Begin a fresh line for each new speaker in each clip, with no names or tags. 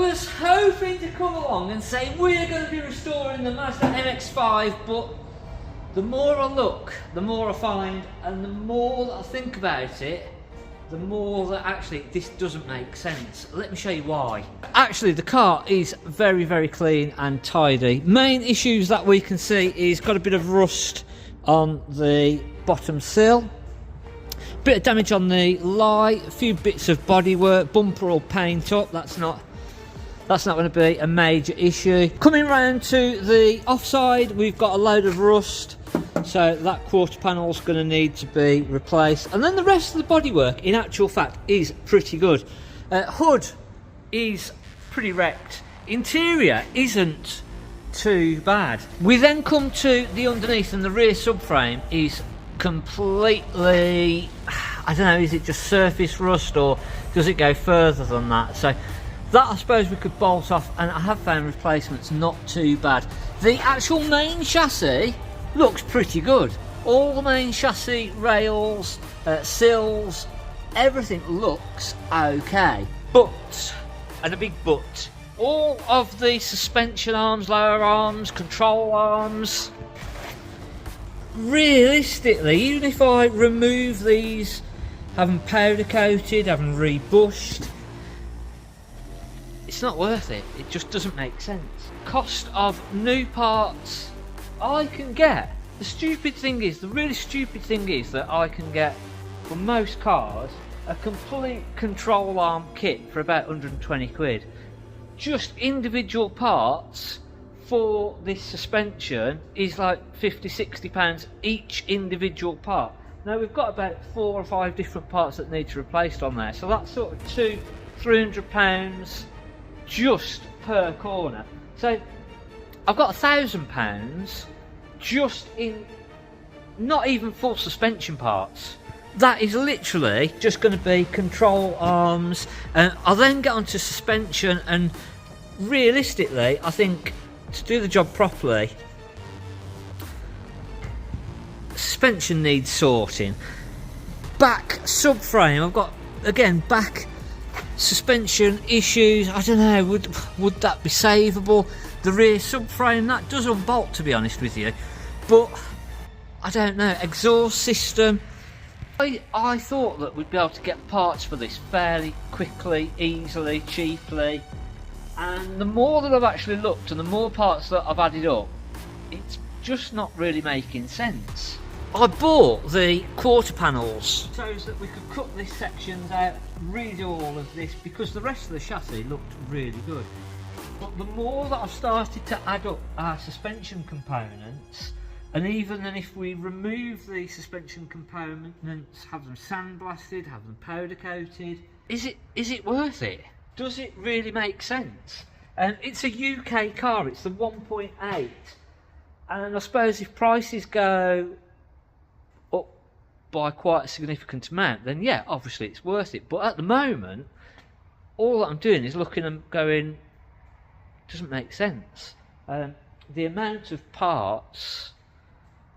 was hoping to come along and say we're going to be restoring the Mazda MX-5, but the more I look, the more I find, and the more that I think about it, the more that actually this doesn't make sense. Let me show you why. Actually, the car is very, very clean and tidy. Main issues that we can see is got a bit of rust on the bottom sill, bit of damage on the light, a few bits of bodywork, bumper all paint up. That's not going to be a major issue. Coming round to the offside, we've got a load of rust, so that quarter panel is going to need to be replaced. And then the rest of the bodywork, in actual fact, is pretty good. Hood is pretty wrecked. Interior isn't too bad. We then come to the underneath, and the rear subframe is completely, I don't know, is it just surface rust or does it go further than that? So that I suppose we could bolt off, and I have found replacements not too bad. The actual main chassis looks pretty good. All the main chassis rails, sills, everything looks okay. But, and a big but, all of the suspension arms, lower arms, control arms, realistically, even if I remove these, have them powder coated, have them rebushed, it's not worth it. It just doesn't make sense. Cost of new parts I can get. The stupid thing is, the really stupid thing is that I can get, for most cars, a complete control arm kit for about 120 quid. Just individual parts for this suspension is like 50-60 pounds each individual part. Now we've got about 4 or 5 different parts that need to be replaced on there, so that's sort of £200-300 pounds just per corner. So I've got £1,000 just in not even full suspension parts. That is literally just going to be control arms, and I'll then get onto suspension, and realistically I think to do the job properly, suspension needs sorting. Back subframe, I've got again back suspension issues. I don't know, would that be savable? The rear subframe, that does unbolt, to be honest with you, but I don't know. Exhaust system, I thought that we'd be able to get parts for this fairly quickly, easily, cheaply, and the more that I've actually looked and the more parts that I've added up, it's just not really making sense. I bought the quarter panels so that we could cut these sections out, redo all of this, because the rest of the chassis looked really good. But the more that I've started to add up our suspension components, and even then if we remove the suspension components, have them sandblasted, have them powder coated, is it worth it? Does it really make sense? And it's a UK car, it's the 1.8, and I suppose if prices go up by quite a significant amount, then yeah, obviously it's worth it. But at the moment, all that I'm doing is looking and going, doesn't make sense. The amount of parts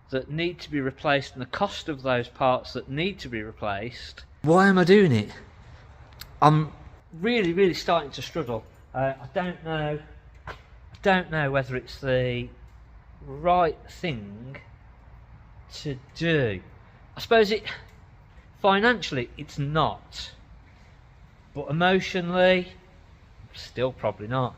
that need to be replaced and the cost of those parts that need to be replaced, why am I doing it? I'm really starting to struggle. I don't know whether it's the right thing to do. I suppose financially it's not, but emotionally still probably not.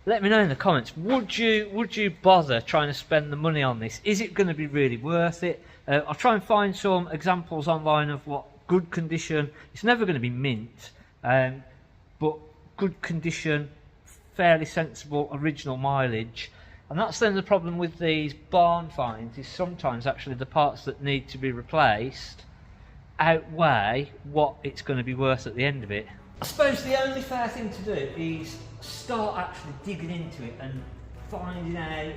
Let me know in the comments, would you bother trying to spend the money on this? Is it going to be really worth it? I'll try and find some examples online of what good condition, it's never going to be mint, but good condition, fairly sensible original mileage. And that's then the problem with these barn finds, is sometimes actually the parts that need to be replaced outweigh what it's going to be worth at the end of it. I suppose the only fair thing to do is start actually digging into it and finding out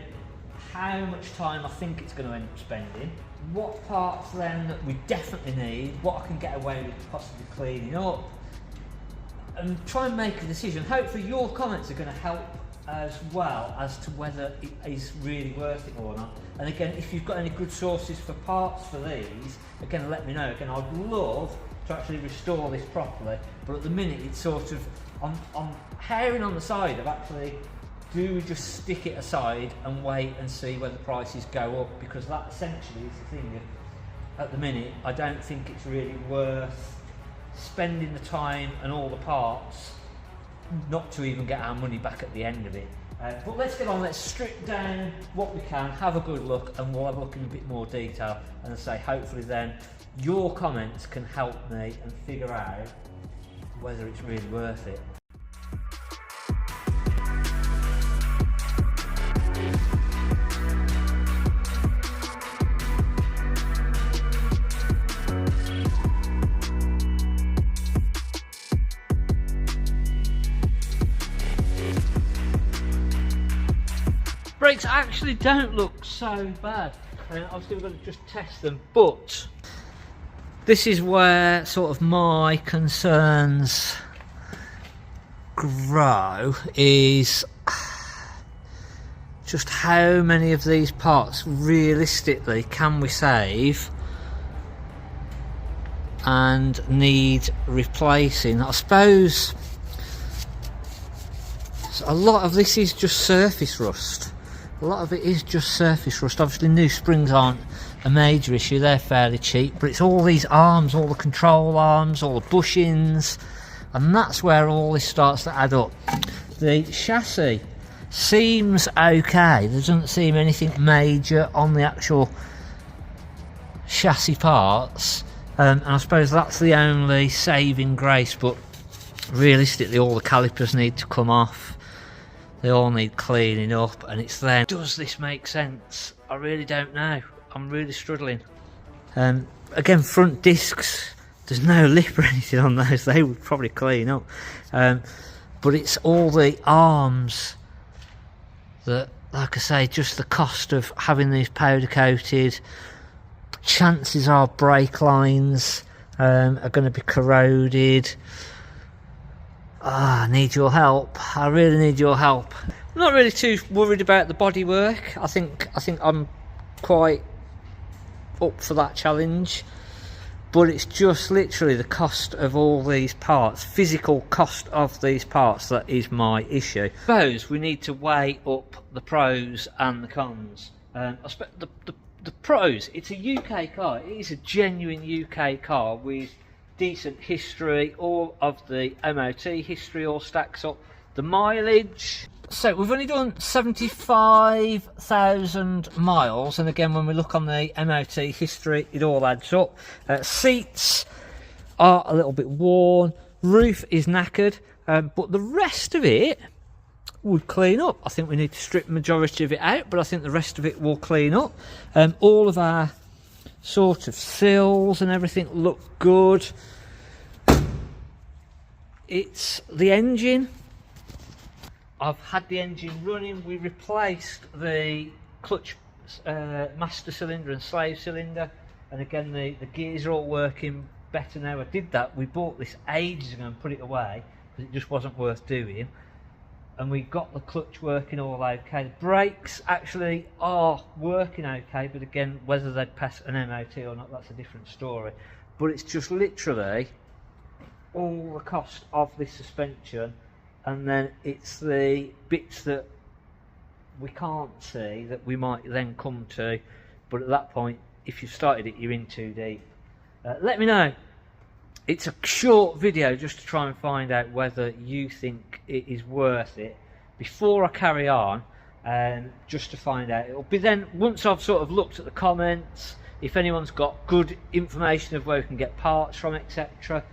how much time I think it's going to end up spending, what parts then that we definitely need, what I can get away with possibly cleaning up, and try and make a decision. Hopefully your comments are going to help as well as to whether it is really worth it or not. And again, if you've got any good sources for parts for these, again let me know. Again, I'd love to actually restore this properly, but at the minute it's sort of I'm herring on the side of actually, do we just stick it aside and wait and see whether prices go up, because that essentially is the thing. At the minute, I don't think it's really worth spending the time and all the parts not to even get our money back at the end of it. But let's get on, let's strip down what we can, have a good look, and we'll have a look in a bit more detail. And I say, hopefully then your comments can help me and figure out whether it's really worth it. Brakes actually don't look so bad. I'm still going to just test them, but this is where sort of my concerns grow, is just how many of these parts realistically can we save and need replacing. I suppose a lot of this is just surface rust. A lot of it is just surface rust. Obviously new springs aren't a major issue, they're fairly cheap, but it's all these arms, all the control arms, all the bushings, and that's where all this starts to add up. The chassis seems okay, there doesn't seem anything major on the actual chassis parts, and I suppose that's the only saving grace, but realistically all the calipers need to come off. They all need cleaning up, and it's then, does this make sense? I really don't know. I'm really struggling. Again, front discs, there's no lip or anything on those. They would probably clean up. But it's all the arms that, like I say, just the cost of having these powder coated. Chances are brake lines are going to be corroded. I need your help. I really need your help. I'm not really too worried about the bodywork. I think I'm quite up for that challenge. But it's just literally the cost of all these parts, physical cost of these parts, that is my issue. I suppose we need to weigh up the pros and the cons. I suppose the pros, it's a UK car. It is a genuine UK car with decent history. All of the MOT history all stacks up. The mileage, so we've only done 75,000 miles, and again when we look on the MOT history it all adds up. Seats are a little bit worn, roof is knackered, but the rest of it would clean up. I think we need to strip the majority of it out, but I think the rest of it will clean up. All of our sort of sills and everything look good. It's the engine. I've had the engine running. We replaced the clutch master cylinder and slave cylinder, and again the gears are all working better now. I did that. We bought this ages ago and put it away because it just wasn't worth doing, and we got the clutch working all okay. The brakes actually are working okay, but again whether they'd pass an MOT or not, that's a different story. But it's just literally all the cost of this suspension, and then it's the bits that we can't see that we might then come to, but at that point if you've started it you're in too deep. Let me know. It's a short video just to try and find out whether you think it is worth it before I carry on, just to find out. It'll be then once I've sort of looked at the comments, if anyone's got good information of where we can get parts from, etc.,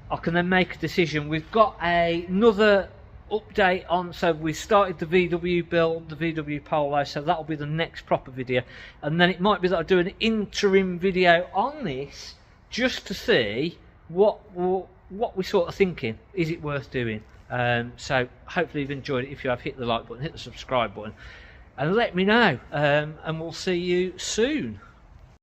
I can then make a decision. We've got another update on, so we started the VW build, the VW Polo, so that'll be the next proper video, and then it might be that I do an interim video on this just to see what we're sort of thinking. Is it worth doing? So hopefully you've enjoyed it. If you have, hit the like button, hit the subscribe button, and let me know, and we'll see you soon.